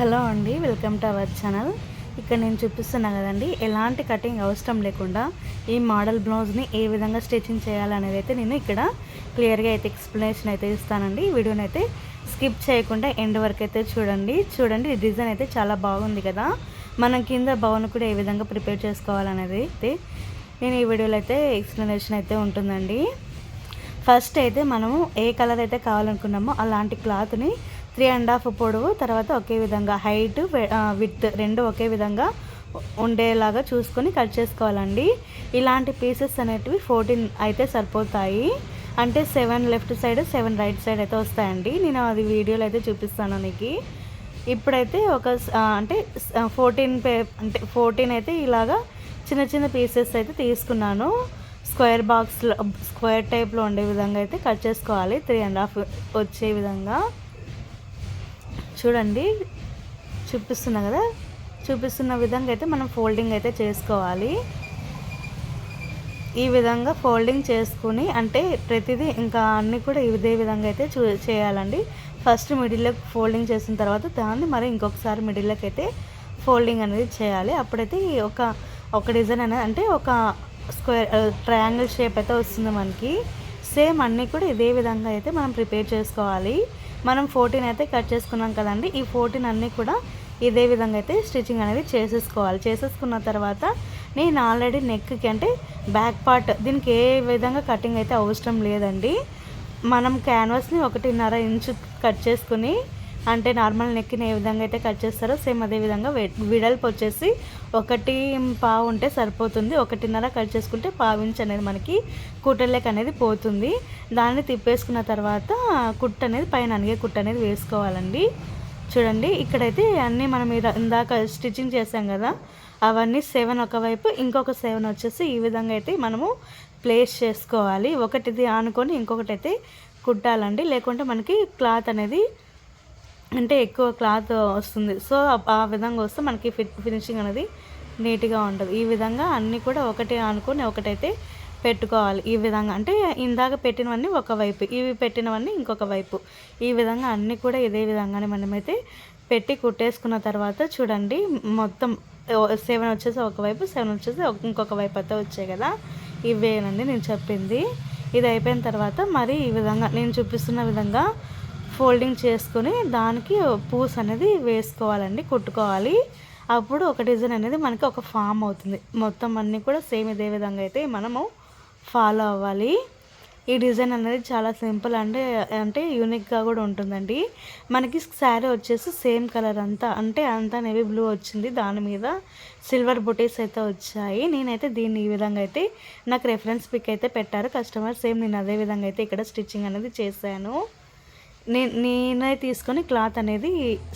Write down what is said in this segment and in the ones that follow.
Hello అండి, welcome to our channel. ఇక్కడ నేను చూపిస్తున్నా కదండి, ఎలాంటి కటింగ్ అవసరం లేకుండా ఈ మోడల్ బ్లౌజ్ని ఏ విధంగా స్టిచ్చింగ్ చేయాలనేది అయితే నేను ఇక్కడ క్లియర్గా అయితే ఎక్స్ప్లెనేషన్ అయితే ఇస్తానండి. ఈ వీడియోని అయితే స్కిప్ చేయకుండా ఎండ్ వరకు అయితే చూడండి. ఈ డిజైన్ అయితే చాలా బాగుంది కదా. మనం కింద బౌన్ కూడా ఏ విధంగా ప్రిపేర్ చేసుకోవాలనేది అయితే నేను ఈ వీడియోలో అయితే ఎక్స్ప్లెనేషన్ అయితే ఉంటుందండి. ఫస్ట్ అయితే మనము ఏ కలర్ అయితే కావాలనుకున్నామో అలాంటి క్లాత్ని 3.5 పొడవు, తర్వాత ఒకే విధంగా హైట్ విత్ రెండు ఒకే విధంగా ఉండేలాగా చూసుకొని కట్ చేసుకోవాలండి. ఇలాంటి పీసెస్ అనేటివి 14 అయితే సరిపోతాయి. అంటే 7 లెఫ్ట్ సైడ్ 7 రైట్ సైడ్ అయితే వస్తాయండి. నేను అది వీడియోలో అయితే చూపిస్తాను మీకు. ఇప్పుడైతే అంటే 14 అయితే ఇలాగా చిన్న చిన్న పీసెస్ అయితే తీసుకున్నాను. స్క్వేర్ టైప్లో ఉండే విధంగా అయితే కట్ చేసుకోవాలి. 3.5 వచ్చే విధంగా చూడండి. చూపిస్తున్న విధంగా అయితే మనం ఫోల్డింగ్ అయితే చేసుకోవాలి. ఈ విధంగా ఫోల్డింగ్ చేసుకుని, అంటే ప్రతిదీ ఇంకా అన్నీ కూడా ఇదే విధంగా అయితే చేయాలండి. ఫస్ట్ మిడిల్లోకి ఫోల్డింగ్ చేసిన తర్వాత దాన్ని మరి ఇంకొకసారి మిడిల్లోకి అయితే ఫోల్డింగ్ అనేది చేయాలి. అప్పుడైతే ఒక డిజైన్ అనేది, అంటే ఒక ట్రయాంగిల్ షేప్ అయితే వస్తుంది మనకి. సేమ్ అన్నీ కూడా ఇదే విధంగా అయితే మనం ప్రిపేర్ చేసుకోవాలి. మనం 14 అయితే కట్ చేసుకున్నాం కదండి. ఈ 14 అన్నీ కూడా ఇదే విధంగా అయితే స్టిచ్చింగ్ అనేది చేసేసుకున్న తర్వాత నేను ఆల్రెడీ నెక్కి, అంటే బ్యాక్ పార్ట్, దీనికి ఏ విధంగా కటింగ్ అయితే అవసరం లేదండి. మనం క్యాన్వాస్ని 1.5 ఇంచు కట్ చేసుకుని, అంటే నార్మల్ నెక్ని ఏ విధంగా అయితే కట్ చేస్తారో సేమ్ అదే విధంగా విడల్పు వచ్చేసి 1.5 ఉంటే సరిపోతుంది. 1.5 కట్ చేసుకుంటే 1.5 ఇంచ్ అనేది మనకి కుట్టలేక అనేది పోతుంది. దాన్ని తిప్పేసుకున్న తర్వాత కుట్టు అనేది పైన అనిగే కుట్టు అనేది వేసుకోవాలండి. చూడండి, ఇక్కడైతే అన్నీ మనం ఇందాక స్టిచ్చింగ్ చేసాం కదా, అవన్నీ 7 ఒకవైపు, ఇంకొక 7 వచ్చేసి ఈ విధంగా అయితే మనము ప్లేస్ చేసుకోవాలి. ఒకటిది ఆనుకొని ఇంకొకటి అయితే కుట్టాలండి. లేకుంటే మనకి క్లాత్ అనేది, అంటే ఎక్కువ క్లాత్ వస్తుంది. సో ఆ విధంగా వస్తే మనకి ఫినిషింగ్ అనేది నీట్గా ఉంటుంది. ఈ విధంగా అన్నీ కూడా ఒకటి అనుకొని ఒకటైతే పెట్టుకోవాలి. ఈ విధంగా, అంటే ఇందాక పెట్టినవన్నీ ఒకవైపు, ఇవి పెట్టినవన్నీ ఇంకొక వైపు, ఈ విధంగా అన్నీ కూడా ఇదే విధంగానే మనమైతే పెట్టి కుట్టేసుకున్న తర్వాత చూడండి, మొత్తం 7 వచ్చేసి ఒకవైపు, 7 వచ్చేసి ఇంకొక వైపు అయితే వచ్చాయి కదా. ఇవేనండి నేను చెప్పింది. ఇది అయిపోయిన తర్వాత మరి ఈ విధంగా నేను చూపిస్తున్న విధంగా ఫోల్డింగ్ చేసుకొని దానికి పూస్ అనేది వేసుకోవాలండి, కుట్టుకోవాలి. అప్పుడు ఒక డిజైన్ అనేది మనకి ఒక ఫామ్ అవుతుంది. మొత్తం అన్నీ కూడా సేమ్ ఇదే విధంగా అయితే మనము ఫాలో అవ్వాలి. ఈ డిజైన్ అనేది చాలా సింపుల్, అంటే యూనిక్గా కూడా ఉంటుందండి. మనకి శారీ వచ్చేసి సేమ్ కలర్ అంతా నేవీ బ్లూ వచ్చింది. దాని మీద సిల్వర్ బుటీస్ అయితే వచ్చాయి. నేనైతే దీన్ని ఈ విధంగా అయితే నాకు రెఫరెన్స్ పిక్ అయితే పెట్టారు కస్టమర్. సేమ్ నేను అదే విధంగా అయితే ఇక్కడ స్టిచ్చింగ్ అనేది చేశాను. నేనే తీసుకొని క్లాత్ అనేది,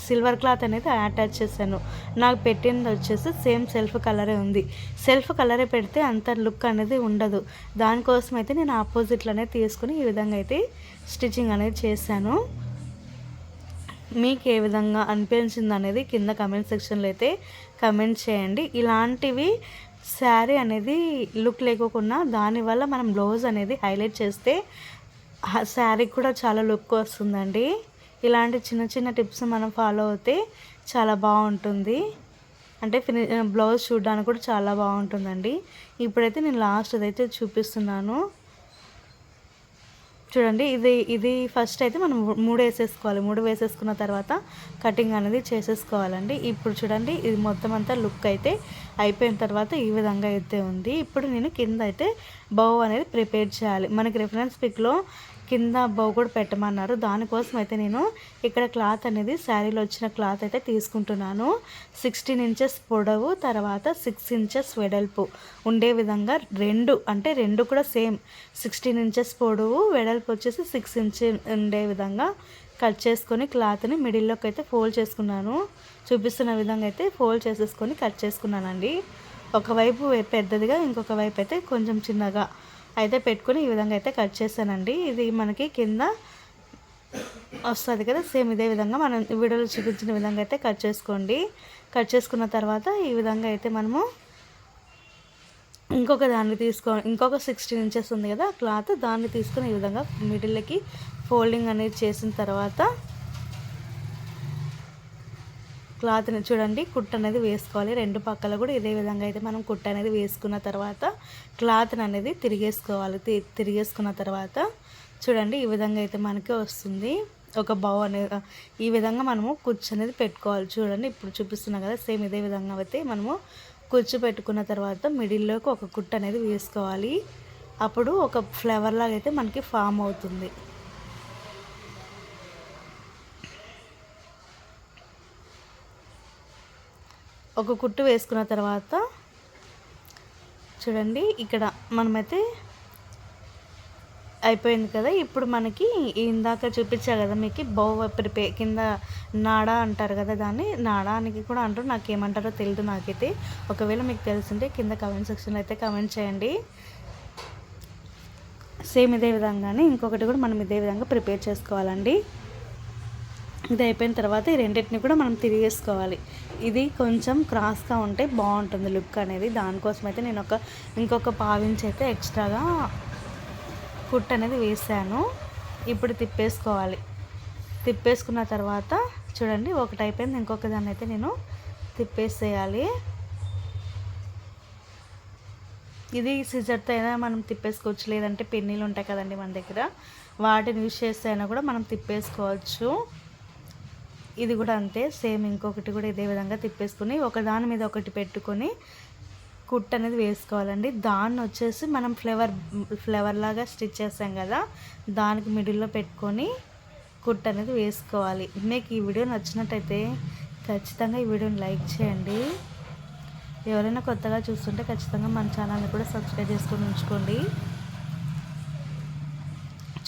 సిల్వర్ క్లాత్ అనేది అటాచ్ చేశాను. నాకు పెట్టింది వచ్చేసి సేమ్ సెల్ఫ్ కలరే ఉంది. సెల్ఫ్ కలరే పెడితే అంత లుక్ అనేది ఉండదు. దానికోసం అయితే నేను ఆపోజిట్లోనే తీసుకుని ఈ విధంగా అయితే స్టిచ్చింగ్ అనేది చేశాను. మీకు ఏ విధంగా అనిపించింది అనేది కింద కమెంట్ సెక్షన్లో అయితే కమెంట్ చేయండి. ఇలాంటివి శారీ అనేది లుక్ లేకోకుండా దానివల్ల మనం బ్లౌజ్ అనేది హైలైట్ చేస్తే శారీ కూడా చాలా లుక్ వస్తుందండి. ఇలాంటి చిన్న చిన్న టిప్స్ మనం ఫాలో అవుతే చాలా బాగుంటుంది. అంటే బ్లౌజ్ చూడడానికి కూడా చాలా బాగుంటుందండి. ఇప్పుడైతే నేను లాస్ట్ అయితే చూపిస్తున్నాను. చూడండి, ఇది ఫస్ట్ అయితే మనం 3 వేసేసుకోవాలి. 3 వేసేసుకున్న తర్వాత కటింగ్ అనేది చేసేసుకోవాలండి. ఇప్పుడు చూడండి, ఇది మొత్తం అంతా లుక్ అయితే అయిపోయిన తర్వాత ఈ విధంగా అయితే ఉంది. ఇప్పుడు నేను కింద అయితే బౌ అనేది ప్రిపేర్ చేయాలి. మనకి రెఫరెన్స్ పిక్లో కింద బౌ కూడా పెట్టమన్నారు. దానికోసం అయితే నేను ఇక్కడ క్లాత్ అనేది, శారీలో వచ్చిన క్లాత్ అయితే తీసుకుంటున్నాను. 16 ఇంచెస్ పొడవు, తర్వాత 6 ఇంచెస్ వెడల్పు ఉండే విధంగా రెండు కూడా సేమ్ 16 ఇంచెస్ పొడవు, వెడల్పు వచ్చేసి 6 ఇంచెస్ ఉండే విధంగా కట్ చేసుకొని క్లాత్ని మిడిల్లోకి అయితే ఫోల్డ్ చేసుకున్నాను. చూపిస్తున్న విధంగా అయితే ఫోల్డ్ చేసేసుకొని కట్ చేసుకున్నానండి. ఒకవైపు పెద్దదిగా, ఇంకొక వైపు అయితే కొంచెం చిన్నగా అయితే పెట్టుకొని ఈ విధంగా అయితే కట్ చేశానండి. ఇది మనకి కింద వస్తుంది కదా, సేమ్ ఇదే విధంగా మనం వీడియోలో చూపించిన విధంగా అయితే కట్ చేసుకోండి. కట్ చేసుకున్న తర్వాత ఈ విధంగా అయితే మనము ఇంకొక 16 ఇంచెస్ ఉంది కదా క్లాత్, దాన్ని తీసుకొని ఈ విధంగా మిడిల్కి ఫోల్డింగ్ అనేది చేసిన తర్వాత క్లాత్ని చూడండి కుట్టు అనేది వేసుకోవాలి. రెండు పక్కల కూడా ఇదే విధంగా అయితే మనం కుట్టు అనేది వేసుకున్న తర్వాత క్లాత్ని అనేది తిరిగేసుకోవాలి. తిరిగేసుకున్న తర్వాత చూడండి ఈ విధంగా అయితే మనకి వస్తుంది. ఒక బౌ అనేది ఈ విధంగా మనము కుచ్చు అనేది పెట్టుకోవాలి. చూడండి ఇప్పుడు చూపిస్తున్నా కదా, సేమ్ ఇదే విధంగా అయితే మనము కుచ్చు పెట్టుకున్న తర్వాత మిడిల్లోకి ఒక కుట్టు అనేది వేసుకోవాలి. అప్పుడు ఒక ఫ్లవర్ లాగా అయితే మనకి ఫామ్ అవుతుంది. ఒక కుట్టు వేసుకున్న తర్వాత చూడండి ఇక్కడ మనమైతే అయిపోయింది కదా. ఇప్పుడు మనకి ఇందాక చూపించా కదా మీకు బౌ కింద నాడా అంటారు కదా, దాన్ని నాడానికి కూడా అంటారు, నాకేమంటారో తెలియదు నాకైతే. ఒకవేళ మీకు తెలుసుంటే కింద కామెంట్ సెక్షన్లో అయితే కామెంట్ చేయండి. సేమ్ ఇదే విధంగానే ఇంకొకటి కూడా మనం ఇదే విధంగా ప్రిపేర్ చేసుకోవాలండి. ఇది అయిపోయిన తర్వాత ఈ రెండింటిని కూడా మనం తిరిగేసుకోవాలి. ఇది కొంచెం క్రాస్గా ఉంటే బాగుంటుంది లుక్ అనేది. దానికోసం అయితే నేను ఇంకొక పావించి అయితే ఎక్స్ట్రాగా కుట్టు అనేది వేసాను. ఇప్పుడు తిప్పేసుకోవాలి. తిప్పేసుకున్న తర్వాత చూడండి ఒకటి అయిపోయింది, ఇంకొక దాన్ని అయితే నేను తిప్పేసేయాలి. ఇది సిజర్తో అయినా మనం తిప్పేసుకోవచ్చు, లేదంటే పిన్నీలు ఉంటాయి కదండి మన దగ్గర, వాటిని యూజ్ చేస్తే అయినా కూడా మనం తిప్పేసుకోవచ్చు. ఇది కూడా అంతే, సేమ్ ఇంకొకటి కూడా ఇదే విధంగా తిప్పేసుకుని ఒకదాని మీద ఒకటి పెట్టుకొని కుట్టు అనేది వేసుకోవాలండి. దాన్ని వచ్చేసి మనం ఫ్లవర్ లాగా స్టిచ్ చేస్తాం కదా, దానికి మిడిల్లో పెట్టుకొని కుట్టు అనేది వేసుకోవాలి. మీకు ఈ వీడియో నచ్చినట్టయితే ఖచ్చితంగా ఈ వీడియోని లైక్ చేయండి. ఎవరైనా కొత్తగా చూస్తుంటే ఖచ్చితంగా మన ఛానల్ని కూడా సబ్స్క్రైబ్ చేసుకొని ఉంచుకోండి.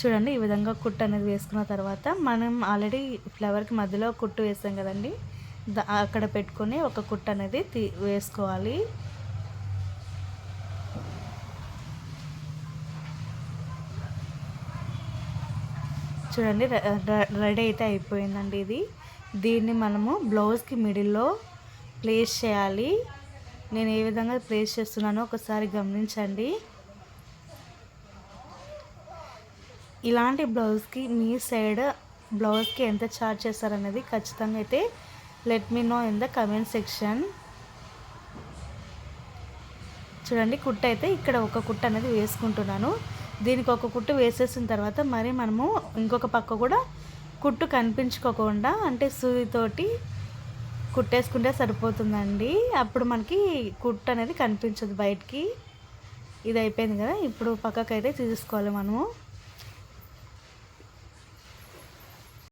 చూడండి ఈ విధంగా కుట్టు అనేది వేసుకున్న తర్వాత మనం ఆల్రెడీ ఫ్లవర్కి మధ్యలో కుట్టు వేసాం కదండి, అక్కడ పెట్టుకొని ఒక కుట్టు అనేది వేసుకోవాలి. చూడండి రెడీ అయితే అయిపోయిందండి ఇది. దీన్ని మనము బ్లౌజ్కి మిడిల్లో ప్లేస్ చేయాలి. నేను ఏ విధంగా ప్లేస్ చేస్తున్నానో ఒకసారి గమనించండి. ఇలాంటి బ్లౌజ్కి మీ సైడ్ బ్లౌజ్కి ఎంత ఛార్జ్ చేస్తారనేది ఖచ్చితంగా అయితే let me know in the comment section. చూడండి కుట్టు అయితే ఇక్కడ ఒక కుట్టు అనేది వేసుకుంటున్నాను. దీనికి ఒక కుట్టు వేసేసిన తర్వాత మరి మనము ఇంకొక పక్క కూడా కుట్టు కనిపించుకోకుండా అంటే సూదితోటి కుట్టేసుకుంటే సరిపోతుందండి. అప్పుడు మనకి కుట్టు అనేది కనిపించదు బయటికి. ఇది అయిపోయింది కదా, ఇప్పుడు పక్కకైతే తీసుకోవాలి మనము.